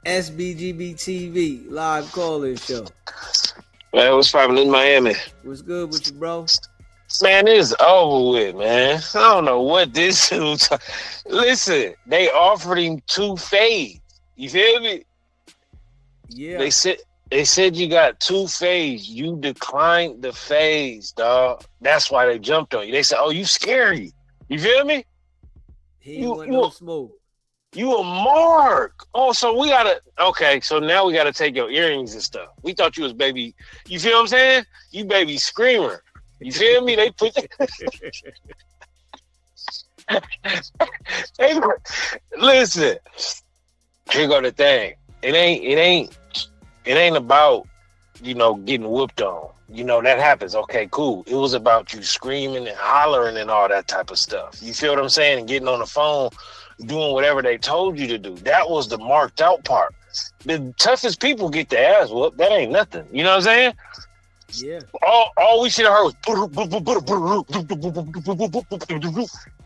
SBGB TV live call-in show. Man, what's poppin' in Miami? What's good with you, bro? Man, it's over with, man. I don't know what this is. Listen, they offered him 2 fades. You feel me? Yeah. They said you got 2 fades. You declined the fades, dog. That's why they jumped on you. They said, "Oh, you scary." You feel me? He ain't want no smoke. You a mark. Oh, so we gotta. Okay, so now we gotta take your earrings and stuff. We thought you was baby. You feel what I'm saying? You baby screamer. You feel me? They put. Hey, listen. Here go the thing. It ain't about, getting whooped on. That happens. Okay, cool. It was about you screaming and hollering and all that type of stuff. You feel what I'm saying? And getting on the phone, doing whatever they told you to do. That was the marked out part. The toughest people get their ass whooped. That ain't nothing. You know what I'm saying? Yeah. All we should have heard was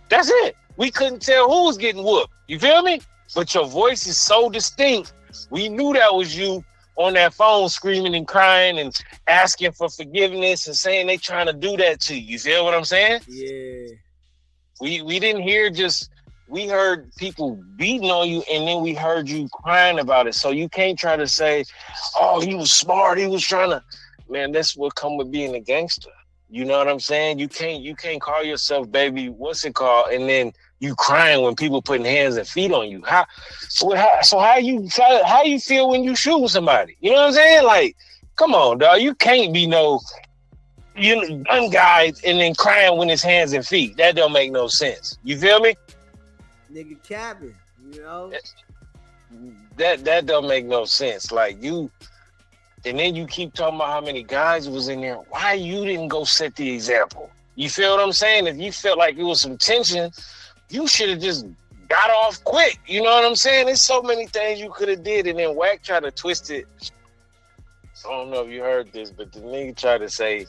that's it. We couldn't tell who was getting whooped. You feel me? But your voice is so distinct. We knew that was you on that phone screaming and crying and asking for forgiveness and saying they trying to do that to you. You feel what I'm saying? Yeah. We didn't hear we heard people beating on you, and then we heard you crying about it. So you can't try to say, "Oh, he was smart. He was trying to." Man, that's what come with being a gangster. You know what I'm saying? You can't call yourself baby. What's it called? And then you crying when people putting hands and feet on you. How you feel when you shoot somebody? You know what I'm saying? Like, come on, dog. You can't be gun guy and then crying when his hands and feet. That don't make no sense. You feel me? Nigga capping, That don't make no sense. Like you, and then you keep talking about how many guys was in there. Why you didn't go set the example? You feel what I'm saying? If you felt like it was some tension, you should have just got off quick. You know what I'm saying? There's so many things you could have did, and then Wack tried to twist it. I don't know if you heard this, but the nigga tried to say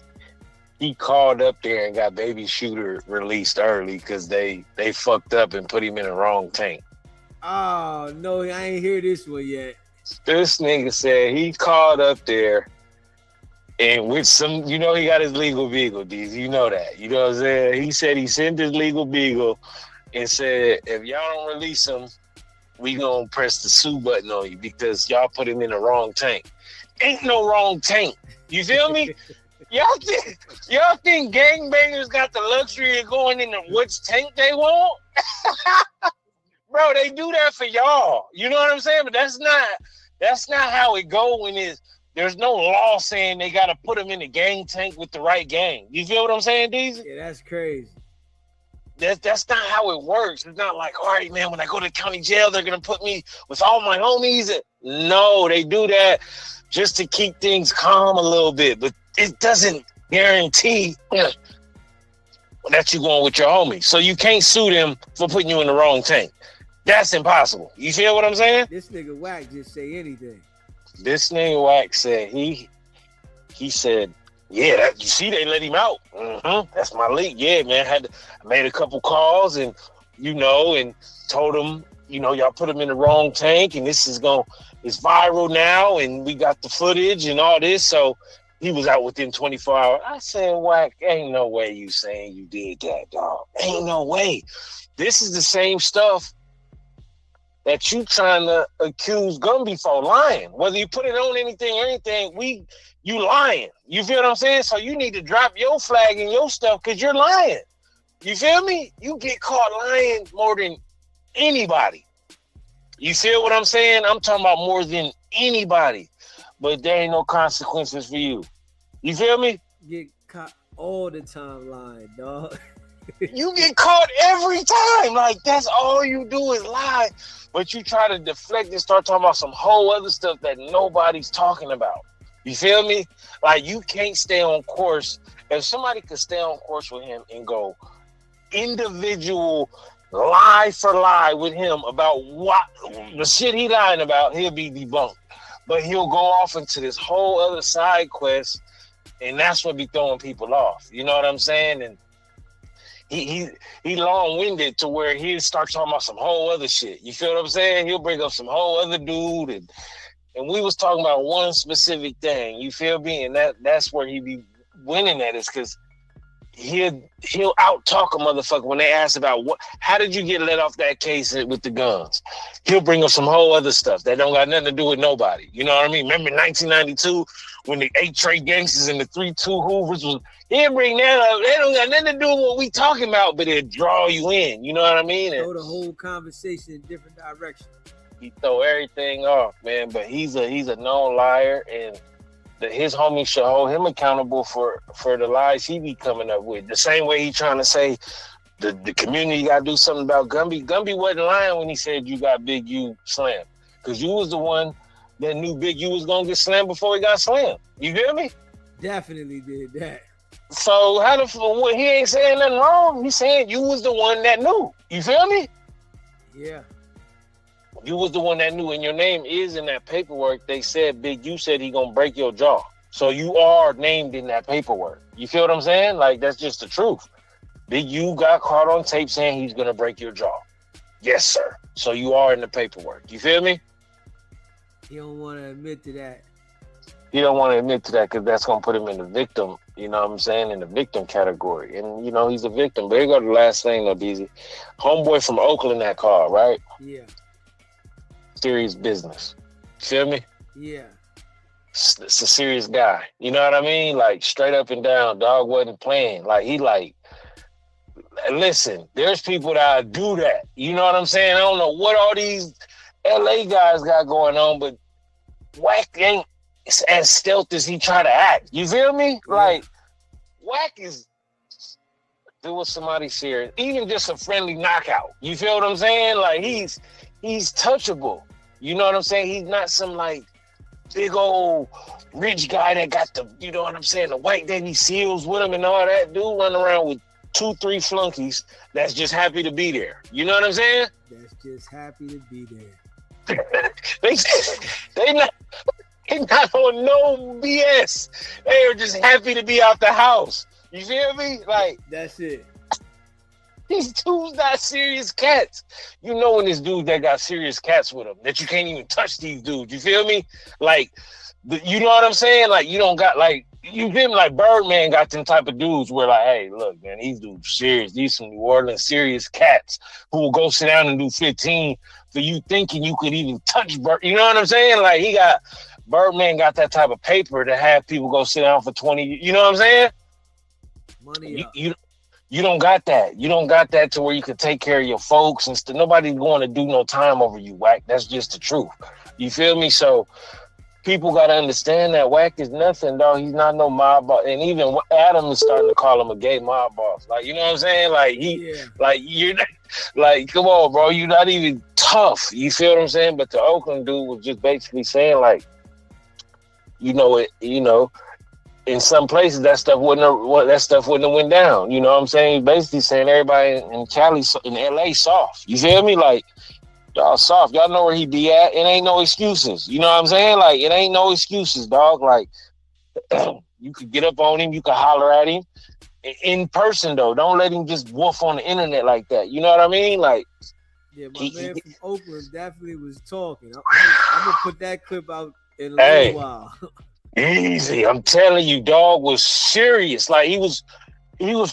he called up there and got Baby Shooter released early because they fucked up and put him in the wrong tank. Oh, no, I ain't hear this one yet. This nigga said he called up there and with some, he got his legal beagle, DEEZY. You know that. You know what I'm saying? He said he sent his legal beagle and said, if y'all don't release him, we gonna press the sue button on you because y'all put him in the wrong tank. Ain't no wrong tank. You feel me? Y'all think gangbangers got the luxury of going in which tank they want? Bro, they do that for y'all. You know what I'm saying? But that's not how it go when there's no law saying they gotta put them in the gang tank with the right gang. You feel what I'm saying, DEEZY? Yeah, that's crazy. That's not how it works. It's not like, all right, man, when I go to county jail, they're gonna put me with all my homies. No, they do that just to keep things calm a little bit, but it doesn't guarantee that you're going with your homies. So you can't sue them for putting you in the wrong tank. That's impossible. You feel what I'm saying? This nigga Wack just say anything. This nigga Wack said he said, yeah, you see they let him out. That's my leak. Yeah, man. I made a couple calls and and told him, y'all put him in the wrong tank and this is it's viral now and we got the footage and all this. So he was out within 24 hours. I said, Wack, ain't no way you saying you did that, dog. Ain't no way. This is the same stuff that you trying to accuse Gumby for lying. Whether you put it on anything, you lying. You feel what I'm saying? So you need to drop your flag and your stuff because you're lying. You feel me? You get caught lying more than anybody. You feel what I'm saying? I'm talking about more than anybody. But there ain't no consequences for you. You feel me? Get caught all the time lying, dog. You get caught every time. Like, that's all you do is lie. But you try to deflect and start talking about some whole other stuff that nobody's talking about. You feel me? Like, you can't stay on course. If somebody could stay on course with him and go individual lie for lie with him about what the shit he lying about, he'll be debunked. But he'll go off into this whole other side quest, and that's what be throwing people off. You know what I'm saying? And he long-winded to where he'll start talking about some whole other shit. You feel what I'm saying? He'll bring up some whole other dude, and we was talking about one specific thing. You feel me? And that's where he be winning at, is because he'll out talk a motherfucker when they ask about how did you get let off that case with the guns. He'll bring up some whole other stuff that don't got nothing to do with nobody. You know what I mean? Remember 1992 when the 8 Trey gangsters and the 3-2 Hoovers was. He'll bring that up. They don't got nothing to do with what we talking about, but it'll draw you in. You know what I mean? Throw the whole conversation in different directions. He throw everything off, man. But he's a known liar, and his homies should hold him accountable for the lies he be coming up with. The same way he trying to say the community got to do something about Gumby. Gumby wasn't lying when he said you got Big U slammed, because you was the one that knew Big U was gonna get slammed before he got slammed. You feel me? Definitely did that. So he ain't saying nothing wrong. He's saying you was the one that knew. You feel me? Yeah. You was the one that knew, and your name is in that paperwork. They said Big U said he gonna break your jaw. So you are named in that paperwork. You feel what I'm saying? Like, that's just the truth. Big U got caught on tape saying he's gonna break your jaw. Yes, sir. So you are in the paperwork. You feel me? He don't want to admit to that. He don't want to admit to that because that's gonna put him in the victim. You know what I'm saying? In the victim category. And, he's a victim. But here go the last thing, though, DEEZY. Homeboy from Oakland that called, right? Yeah. Serious business. Feel me? Yeah. It's a serious guy. You know what I mean? Like, straight up and down. Dog wasn't playing. Like, listen, there's people that do that. You know what I'm saying? I don't know what all these LA guys got going on, but Wack ain't as stealth as he try to act. You feel me? Yeah. Like, Wack is doing somebody serious, even just a friendly knockout. You feel what I'm saying? Like, he's touchable. You know what I'm saying? He's not some like big old rich guy that got the, you know what I'm saying, the white Navy SEALs with him and all that. Dude run around with 2-3 flunkies that's just happy to be there. You know what I'm saying? That's just happy to be there. they not on no BS. They are just happy to be out the house. You feel me? Like, that's it. These dudes not serious cats. You know when this dude that got serious cats with him, that you can't even touch these dudes. You feel me? Like, you know what I'm saying? Like, you don't got, like, you feel me? Like, Birdman got them type of dudes where, like, hey, look, man, these dudes serious. These some New Orleans serious cats who will go sit down and do 15 for you thinking you could even touch Bird. You know what I'm saying? Like, Birdman got that type of paper to have people go sit down for 20. You know what I'm saying? Money up. You don't got that. You don't got that to where you can take care of your folks and stuff. Nobody's going to do no time over you, Wack. That's just the truth. You feel me? So people got to understand that Wack is nothing, dog. He's not no mob boss. And even Adam is starting to call him a gay mob boss. Like, you know what I'm saying? Like, you're not, like, come on, bro. You're not even tough. You feel what I'm saying? But the Oakland dude was just basically saying, like, in some places that stuff wouldn't have went down. You know what I'm saying? He's basically saying everybody in Cali, in LA, soft. You feel me? Like, y'all soft. Y'all know where he be at. It ain't no excuses. You know what I'm saying? Like, it ain't no excuses, dog. Like, you could get up on him. You could holler at him. In person, though. Don't let him just wolf on the internet like that. You know what I mean? Like, yeah, my man from Oakland definitely was talking. I'm going to put that clip out in a little while. Easy. I'm telling you, dog was serious. Like, he was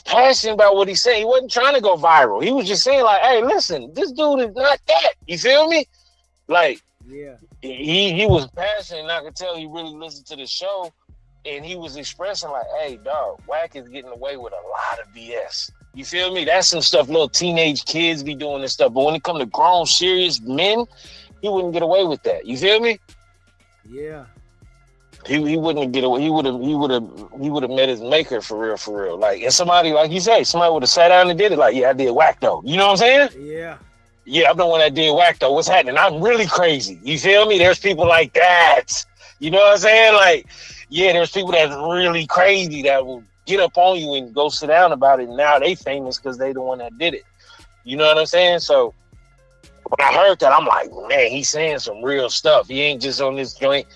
passionate about what he said. He wasn't trying to go viral. He was just saying, like, hey, listen, this dude is not that. You feel me? Like, yeah, he was passionate, and I could tell he really listened to the show, and he was expressing like, hey, dog, Wack is getting away with a lot of BS. You feel me? That's some stuff little teenage kids be doing this stuff. But when it come to grown, serious men, he wouldn't get away with that. You feel me? Yeah. He wouldn't get away. He would have met his maker for real. Like, and somebody, like you say, somebody would have sat down and did it. Like, yeah, I did Wack though. You know what I'm saying? Yeah. Yeah, I'm the one that did Wack though. What's happening? I'm really crazy. You feel me? There's people like that. You know what I'm saying? Like, yeah, there's people that's really crazy that will get up on you and go sit down about it. And now they famous because they the one that did it. You know what I'm saying? So when I heard that, I'm like, man, he's saying some real stuff. He ain't just on this joint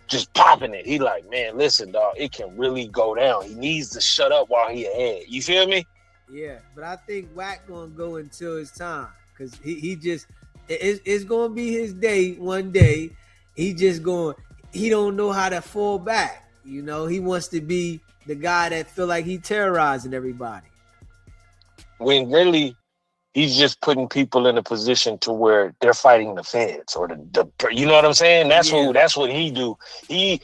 just popping it. He like, man, listen, dog, it can really go down. He needs to shut up while he ahead. You feel me? Yeah, but I think Wack gonna go until it's time, cause he just it's gonna be his day one day. He just going, he don't know how to fall back. You know, he wants to be the guy that feel like he terrorizing everybody. When really he's just putting people in a position to where they're fighting the feds or the you know what I'm saying? Yeah. That's what he do. He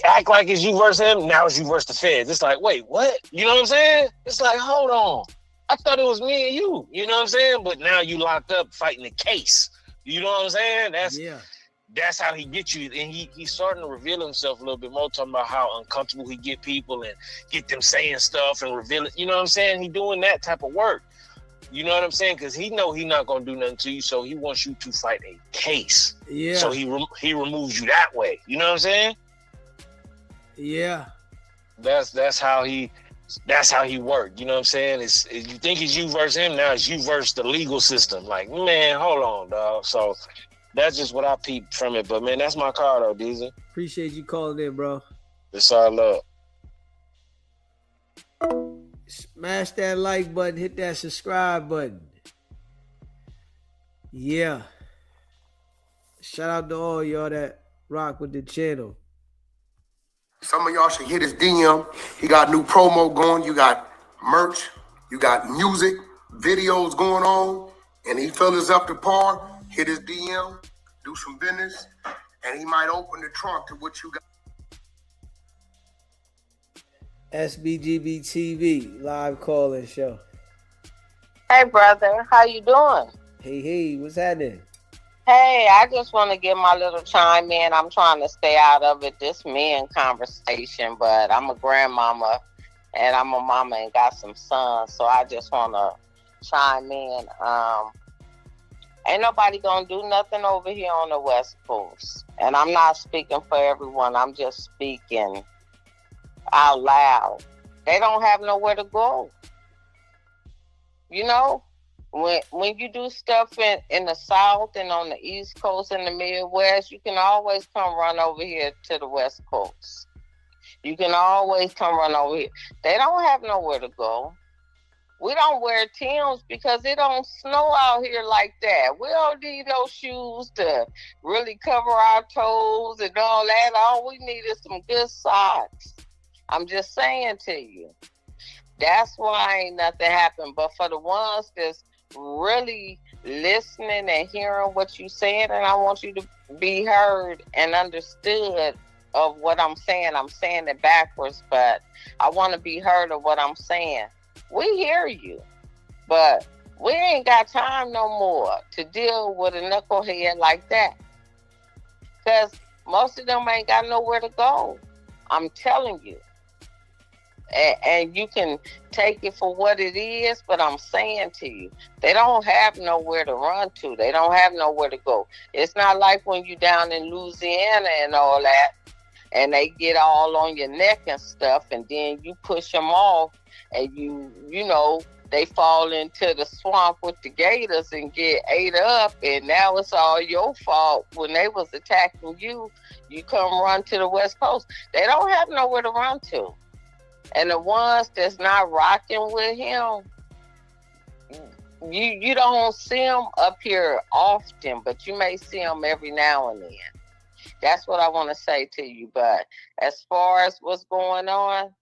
act like it's you versus him. Now it's you versus the feds. It's like, wait, what? You know what I'm saying? It's like, hold on. I thought it was me and you. You know what I'm saying? But now you locked up fighting the case. You know what I'm saying? That's how he gets you. And he's starting to reveal himself a little bit more, talking about how uncomfortable he get people and get them saying stuff and reveal it. You know what I'm saying? He doing that type of work. You know what I'm saying? Because he know he not gonna do nothing to you, so he wants you to fight a case. Yeah. So he removes you that way. You know what I'm saying? Yeah. That's how he worked. You know what I'm saying? It's you think it's you versus him, now it's you versus the legal system. Like, man, hold on, dog. So that's just what I peeped from it. But man, that's my card though, DEEZY. Appreciate you calling in, bro. It's all love. Smash that like button, hit that subscribe button. Yeah. Shout out to all y'all that rock with the channel. Some of y'all should hit his DM. He got new promo going. You got merch. You got music, videos going on. And he fell us up to par. Hit his DM. Do some business. And he might open the trunk to what you got. SBGB TV live call-in show. Hey, brother. How you doing? Hey, what's happening? Hey, I just want to get my little chime in. I'm trying to stay out of it, this men conversation, but I'm a grandmama and I'm a mama and got some sons, so I just want to chime in. Ain't nobody gonna do nothing over here on the West Coast, and I'm not speaking for everyone. I'm just speaking out loud. They don't have nowhere to go. You know? When you do stuff in the South and on the East Coast and the Midwest, you can always come run over here to the West Coast. You can always come run over here. They don't have nowhere to go. We don't wear Timbs because it don't snow out here like that. We don't need no shoes to really cover our toes and all that. All we need is some good socks. I'm just saying to you. That's why ain't nothing happened. But for the ones that's really listening and hearing what you saying, and I want you to be heard and understood of what I'm saying. I'm saying it backwards, but I want to be heard of what I'm saying. We hear you, but we ain't got time no more to deal with a knucklehead like that, because most of them ain't got nowhere to go. I'm telling you. And you can take it for what it is, but I'm saying to you, they don't have nowhere to run to. They don't have nowhere to go. It's not like when you down in Louisiana and all that, and they get all on your neck and stuff, and then you push them off, and you know, they fall into the swamp with the gators and get ate up, and now it's all your fault. When they was attacking you, you come run to the West Coast. They don't have nowhere to run to. And the ones that's not rocking with him, you don't see them up here often, but you may see them every now and then. That's what I want to say to you. But as far as what's going on,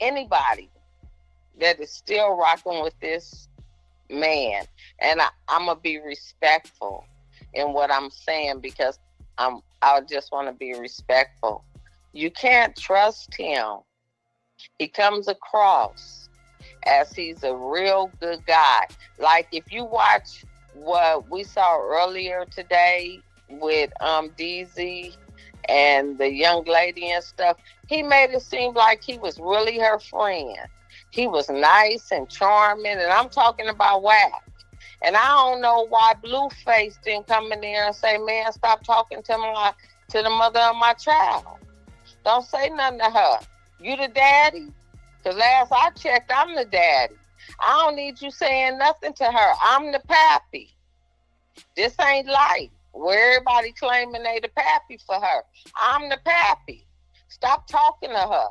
anybody that is still rocking with this man, and I'm going to be respectful in what I'm saying, because I just want to be respectful. You can't trust him. He comes across as he's a real good guy. Like if you watch what we saw earlier today with DEEZY and the young lady and stuff, he made it seem like he was really her friend. He was nice and charming, and I'm talking about Wack. And I don't know why Blueface didn't come in there and say, man, stop talking to the mother of my child. Don't say nothing to her. You the daddy? Because last I checked, I'm the daddy. I don't need you saying nothing to her. I'm the pappy. This ain't life where everybody claiming they the pappy for her. I'm the pappy. Stop talking to her.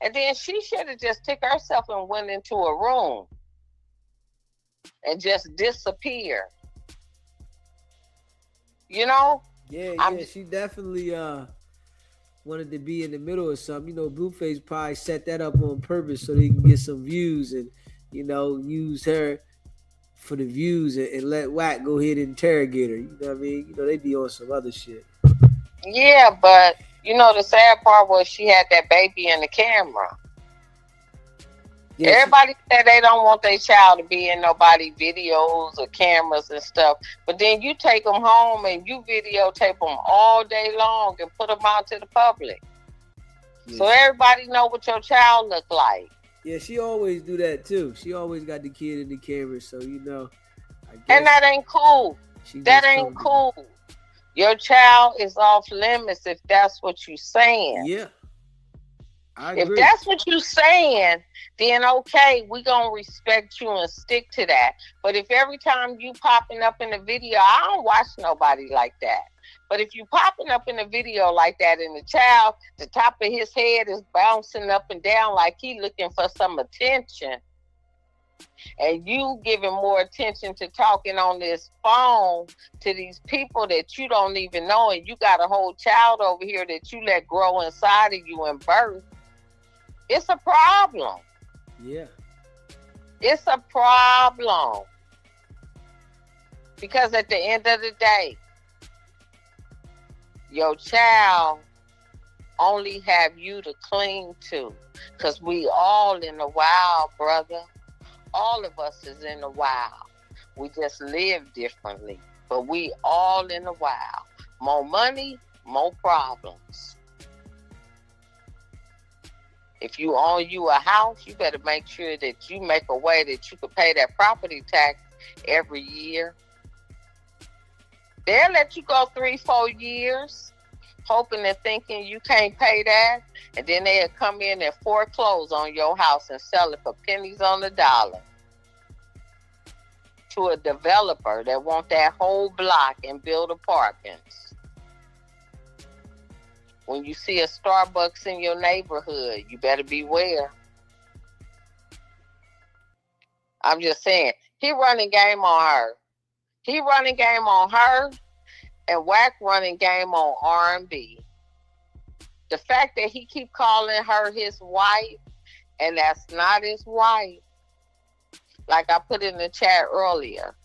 And then she should have just took herself and went into a room and just disappeared. You know? Yeah, she definitely wanted to be in the middle of something. You know, Blueface probably set that up on purpose so they can get some views and, you know, use her for the views and let Wack go ahead and interrogate her. You know what I mean? You know, they be on some other shit. Yeah, but you know the sad part was she had that baby in the camera. Yeah, everybody said they don't want their child to be in nobody videos or cameras and stuff. But then you take them home and you videotape them all day long and put them out to the public. Yeah, so everybody know what your child look like. Yeah, she always do that too. She always got the kid in the camera, so you know. I guess and that ain't cool. That ain't cool. Your child is off limits if that's what you're saying. Yeah. If that's what you're saying, then okay, we gonna respect you and stick to that. But if every time you popping up in the video, I don't watch nobody like that. But if you popping up in a video like that and the child, the top of his head is bouncing up and down like he looking for some attention, and you giving more attention to talking on this phone to these people that you don't even know, and you got a whole child over here that you let grow inside of you and birth, it's a problem. Yeah. It's a problem. Because at the end of the day, your child only have you to cling to. Because we all in the wild, brother. All of us is in the wild. We just live differently. But we all in the wild. More money, more problems. If you own you a house, you better make sure that you make a way that you can pay that property tax every year. They'll let you go 3-4 years, hoping and thinking you can't pay that, and then they'll come in and foreclose on your house and sell it for pennies on the dollar to a developer that want that whole block and build apartments. When you see a Starbucks in your neighborhood, you better beware. I'm just saying, he running game on her. He running game on her, and Wack running game on R&B. The fact that he keep calling her his wife, and that's not his wife. Like I put in the chat earlier,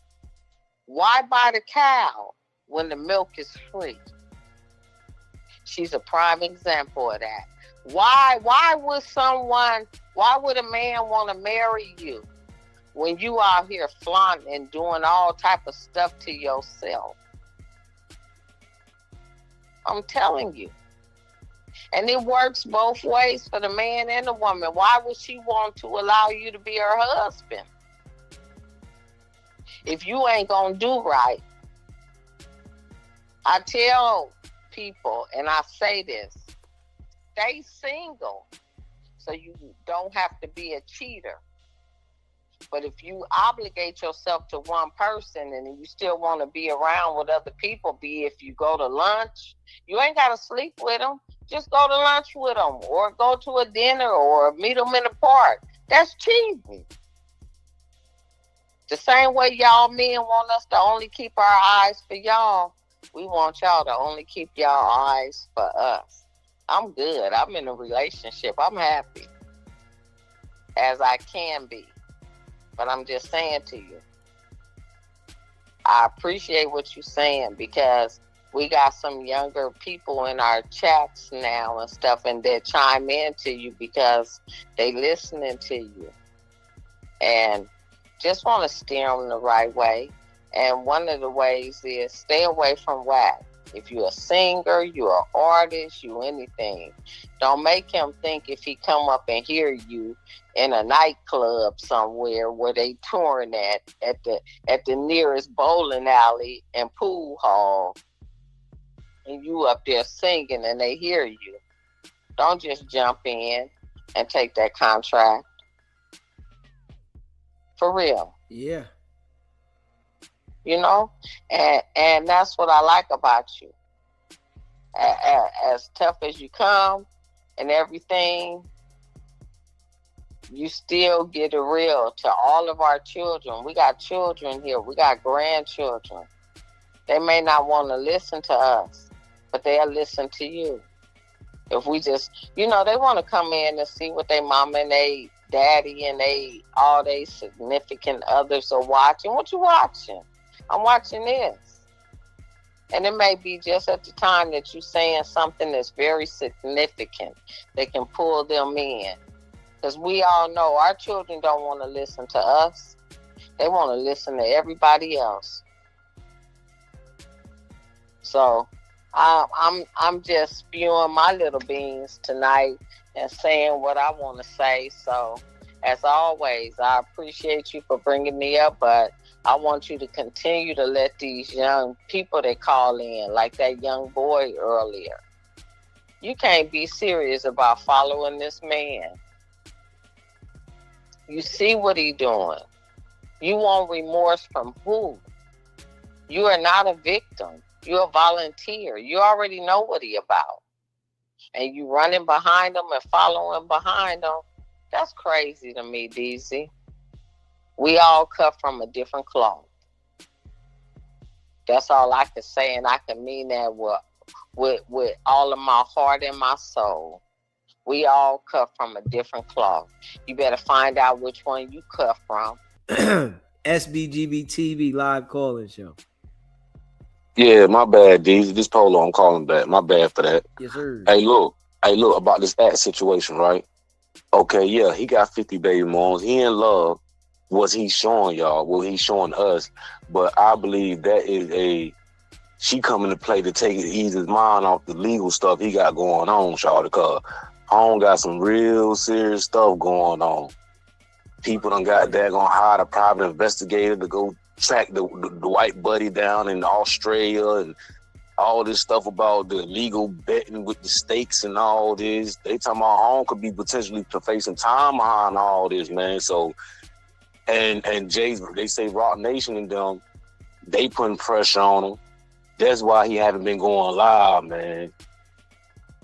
why buy the cow when the milk is free? She's a prime example of that. Why would a man want to marry you when you out here flaunting and doing all type of stuff to yourself? I'm telling you. And it works both ways for the man and the woman. Why would she want to allow you to be her husband? If you ain't gonna do right. I tell people, and I say this, stay single so you don't have to be a cheater. But if you obligate yourself to one person and you still want to be around with other people, be if you go to lunch, you ain't got to sleep with them. Just go to lunch with them or go to a dinner or meet them in the park. That's cheating. The same way y'all men want us to only keep our eyes for y'all, we want y'all to only keep y'all eyes for us. I'm good. I'm in a relationship. I'm happy as I can be. But I'm just saying to you, I appreciate what you're saying because we got some younger people in our chats now and stuff, and they chime in to you because they listening to you. And just want to steer them the right way. And one of the ways is stay away from Wack. If you're a singer, you're an artist, you anything, don't make him think if he come up and hear you in a nightclub somewhere where they touring at the nearest bowling alley and pool hall, and you up there singing and they hear you. Don't just jump in and take that contract. For real. Yeah. You know, and that's what I like about you. As tough as you come and everything, you still get it real to all of our children. We got children here. We got grandchildren. They may not want to listen to us, but they'll listen to you. If we just, they want to come in and see what their mama and they daddy and all they significant others are watching. What you watching? I'm watching this. And it may be just at the time that you're saying something that's very significant that can pull them in. Because we all know our children don't want to listen to us. They want to listen to everybody else. So I'm just spewing my little beans tonight and saying what I want to say. So as always, I appreciate you for bringing me up, but I want you to continue to let these young people that call in, like that young boy earlier. You can't be serious about following this man. You see what he's doing. You want remorse from who? You are not a victim. You're a volunteer. You already know what he about. And you running behind him and following behind him. That's crazy to me, DEEZY. We all cut from a different cloth. That's all I can say, and I can mean that with all of my heart and my soul. We all cut from a different cloth. You better find out which one you cut from. SBGB TV live calling show. Yeah, my bad, DEEZY. This Polo, I'm calling back. My bad for that. Yes, sir. Hey, look about this act situation, right? Okay, yeah, he got 50 baby moms. He in love. Was he showing y'all? Well, he's showing us. But I believe that is she coming to play to ease his mind off the legal stuff he got going on, y'all, because Home got some real serious stuff going on. People done got that gonna hire a private investigator to go track the white buddy down in Australia and all this stuff about the illegal betting with the stakes and all this. They talking about Home could be potentially facing time behind all this, man. So, and Jay's, they say Rock Nation and them, they putting pressure on him. That's why he haven't been going live, man.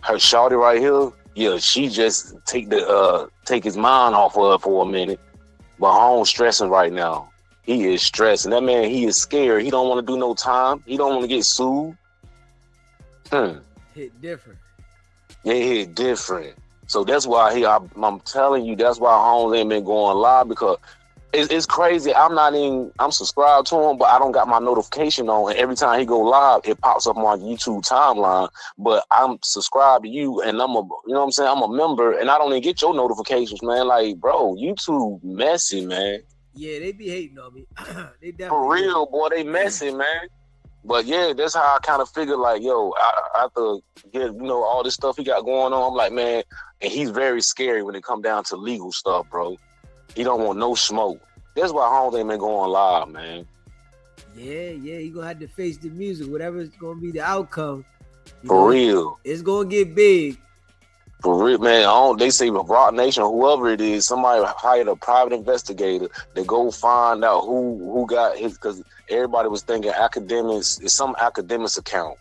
Her shawty right here, yeah, she just take his mind off of her for a minute. But Home stressing right now. He is stressing. That man, he is scared. He don't want to do no time. He don't want to get sued. Hit different. Yeah, hit different. So that's why I'm telling you, that's why Holmes ain't been going live, because it's crazy. I'm subscribed to him, but I don't got my notification on. And every time he go live, it pops up on my YouTube timeline. But I'm subscribed to you, and I'm a member, and I don't even get your notifications, man. Like, bro, YouTube messy, man. Yeah, they be hating on me. They definitely for real, boy, they messy, man. But yeah, that's how I kind of figured, like, yo, after get all this stuff he got going on, I'm like, man, and he's very scary when it come down to legal stuff, bro. He don't want no smoke. That's why Holmes ain't been going live, man. Yeah, he gonna have to face the music, whatever's gonna be the outcome. For real, it's gonna get big. For real, man. They say Rock Nation, whoever it is, somebody hired a private investigator to go find out who got his, because everybody was thinking academics, it's some academics account.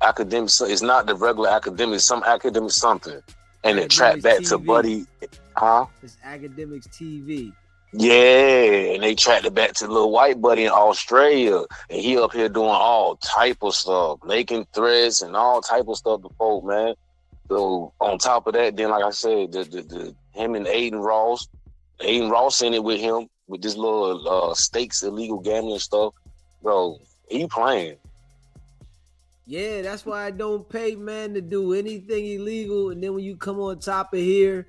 Academics, it's not the regular academics, some academic something. And it tracked back to Buddy. Huh? It's Academics TV. Yeah, and they tracked it back to little white buddy in Australia, and he up here doing all type of stuff, making threats and all type of stuff to folk, man. So on top of that, then like I said, the him and Aiden Ross in it with him with this little stakes illegal gambling stuff, bro. He playing. Yeah, that's why I don't pay, man, to do anything illegal. And then when you come on top of here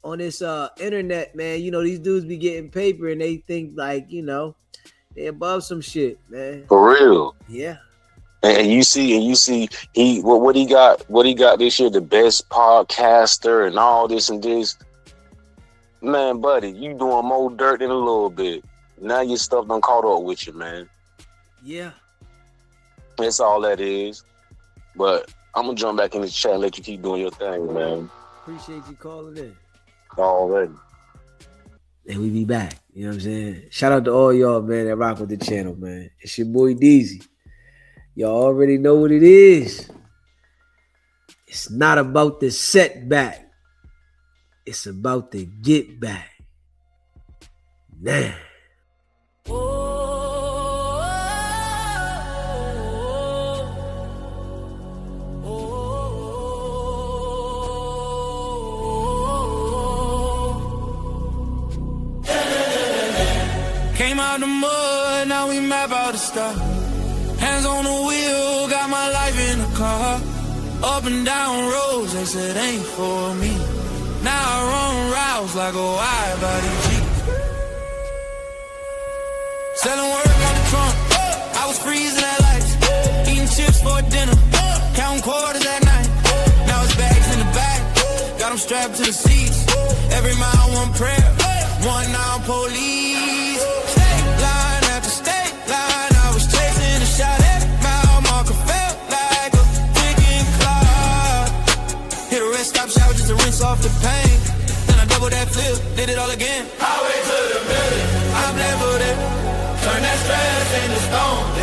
on this internet, man, these dudes be getting paper and they think like, they above some shit, man. For real. Yeah. And you see he what he got this year, the best podcaster and all this and this. Man, buddy, you doing more dirt than a little bit. Now your stuff done caught up with you, man. Yeah. That's all that is. But I'm gonna jump back in the chat and let you keep doing your thing, man. Appreciate you calling in. Already. And we be back. You know what I'm saying? Shout out to all y'all, man, that rock with the channel, man. It's your boy DEEZY. Y'all already know what it is. It's not about the setback. It's about to get back. Now. Came out the mud, now we map out the stuff. Hands on the wheel, got my life in the car. Up and down roads, they said ain't for me. Now I run routes like a wide body Jeep. Selling work on the trunk, I was freezing at lights. Eating chips for dinner, counting quarters at night. Now it's bags in the back, got them strapped to the seats. Every mile one prayer, one now police. State line after state line, I was chasing a shot at mile marker, felt like a ticking clock. Hit a rest stop, shower just to rinse off the pain. Then I double that flip, did it all again. Highway to the million, I'm leveled it. Turn that stress into stone.